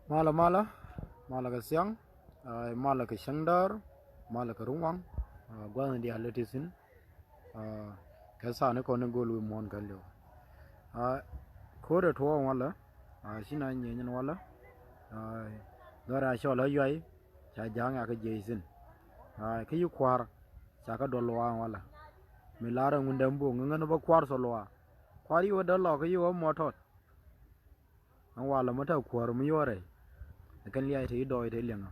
mala ka siang mala ka shandar mala ka rungwang gwan di halatisin ka sa ne ko ne golu mon kan lo ko de to wala shina nyen wala dara sho la yoy cha janga ka jeisin ka yu kwar cha ka do lo wala mi lara ngundam bo ngana ba kwar so lo kwari wa da lo ka yu mo tot an wala mata kwar mu yore kan liya ite do ite lenga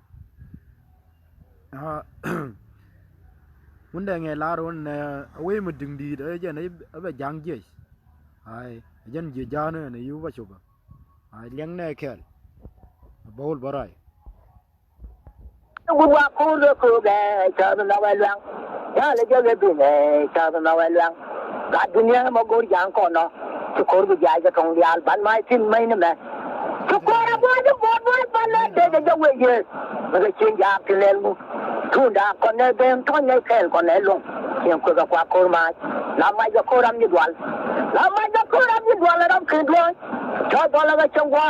wunda nge laro ne awe mu dingdi de je ne ba jang je ai jen je jana ne yu ba chuba ai leng ne kel bol baraiกูว่ากูเลือกกูแกชาตนาวันลังยาเลยจะเก็บเนี่ยชาตนาวันลังกาดุนยามากูยางก่อนเนาะทุกคนก็ย้ายจะตรงยาบ้านไม้สิ้นไม่นั่นแหละทุกคนอะบ่จะบ่บ้านเลยเด็กจะเว้ยเยอะมันก็ชิงยาที่แล้วทุนดาคนเนี่ยเป็นท่อนเนี่ยแค่คนเนี่ยลงเสียงคุยกับโครมาลาไม่จะโครามยิ่งวันลาไม่จะโครามยิ่งวันแล้วคืนด้วยชอบตัวละก็จังหวะ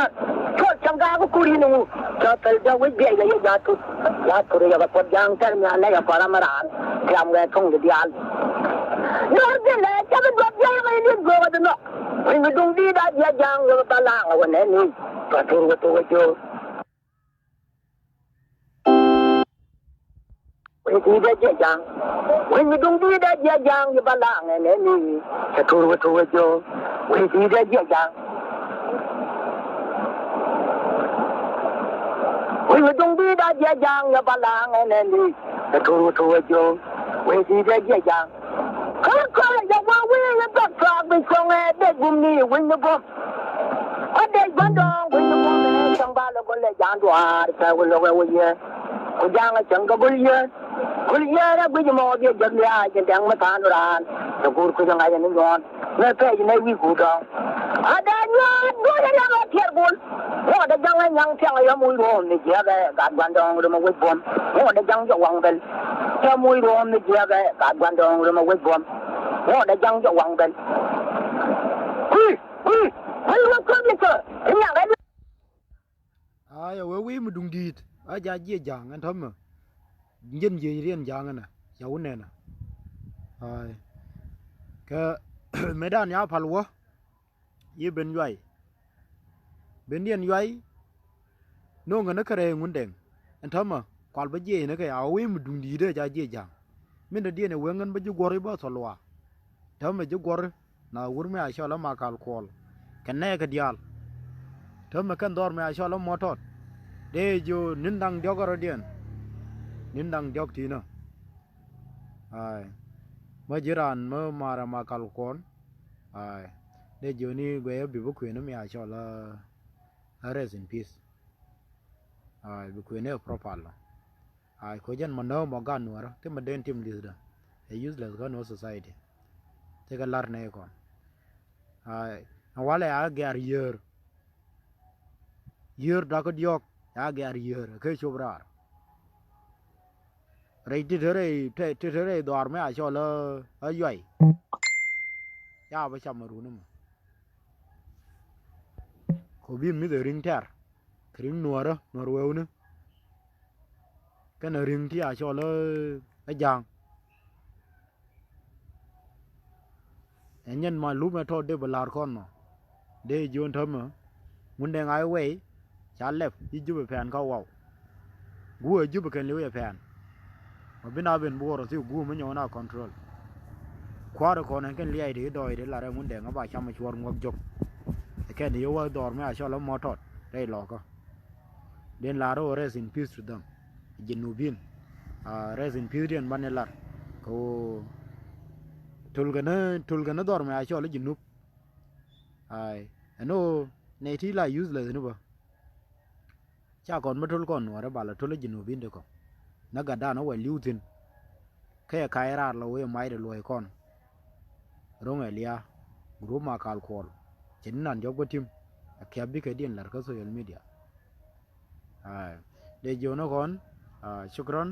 ชอบจังกาก็คุยนู่นชอบแต่จะวิ่งเบี้ยเลยยาตุเรียกว่าปดยางเท่านี้เนี่ยปรามารานที่ทำงานท่องเดียนนอนที่ไหนจะเป็นแบบยังไงนี่กูว่าจะเนาะวิ่งตรงนี้ได้ยังอยู่ตลาดวันนี้ก็ตัวโจวิ่งที่ได้ยังวิ่งตรงนี้ได้ยังอยู่ตลาดนี่จะตัวโจวิ่งที่ได้ยังวิ่งตรงนี้ได้ยังอยู่ตลาดนี่จะตัวโจวิ่งที่ได้ยังก็จะว่าวิ่งแล้วก็ฝากไปส่งเด็กบุญนี่วิ่งนะพ่อเด็กบ้านดองวิ่งนะพ่อจังบ้านแล้วก็เลยยานตัวแต่ว่าเราวิ่งเยอะกูยังจังก็บุญเยอะนะกูจะมองเดี๋ยวจะเลี้ยจะแดงมาทานร้านแต่กูยังไงจะนึกก่อนเมื่อเพื่อนในวิกูดองเดี๋ยวดูจะยังเที่ยวบุญโอ้เด็กยังเที่ยวยังมุ้ยรวมนี่เจ้าการบ้านดองเรามาวิ่งบอมโอ้เด็กยังจะวางเป็นเที่ยวมุ้ยรวมนี่เจ้าการบ้านดองเรามาวิ่งบอมโอ้เด็กยังจะวางเป็นมันก็ไม่เจออย่างไรwe mu dung dit ja je jang an tham yin je rien jang na ya won na ai ka medan ya palwa ye ben yai ben yen yai no ngana kare ngun deng an tham kwal ba je na ka ya we mu dung dit ja je jang min da die ne wengan ba ju gori ba so lwa tham ju gor na wur me a sha la ma kal kol kan ne ka dial tham kan dor me a sha la motot de jo nindang diogaro dien nindang diog tina ai majiran ma mara ma kalkon ai de jo ni gwe bi bu kwena mi a chola rest in peace ai bu kwena propal ai ko jan mano mo gan nuara te ma den tim lisda a useless gan no society te ga lar ne kon ai awale a gar year da ko diog ya gar year ke chobrar reiti tere dorme a chola ayoi ya ba chamaru num ko bi mi de ring ter kring nuara norwewne kana ring ti a chola ajang enyen ma lu me to de balar kon no de jon thama munde ngai we cha lep yi jube pen ka wow gu jube kan lewe pen bina ben boro ti gu me nyona control kwaro kon kan liai de doi de la ra munde nga ba chama chwor ngok jok ken yo wa dor me a chola motot dai lo ko den la ro rest in peace to them jinubin rest in peace den banelar ko tulgana dor me a chola jinub ai ano ne ti la useless no ba cha kon ma tul kon wara bala tul jinubin de ko naga da no wa liutin kaya kaira lo we mai de loy kon rong elia group ma kal kol chin nan jogo tim akya bi ke din lar ka social media ai de jono kon shukran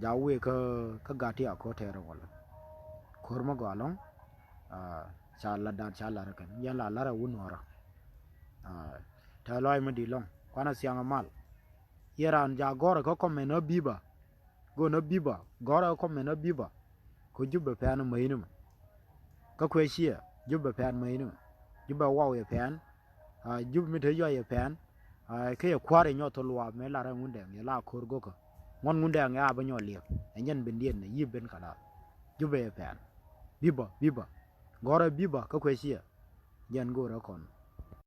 jawe ka gati ko tere wala korma galong chala dan chala kan ya la lara wunora ta loy ma di long kwana siang amal Iran ja gora ko komme no biba go no biba gora komme no biba ko jubbe pan mai ni ka kwe shia jubbe pan mai ni jubbe waw ye pan jubbe mi te yo ye pan ke ye kware nyo to lwa me la ra ngunde ye la khor go ko ngon ngunde nga ba nyo liep enyen ben dien ne yiben kala jubbe ye pan biba gora biba ka kwe shia yen go ra kon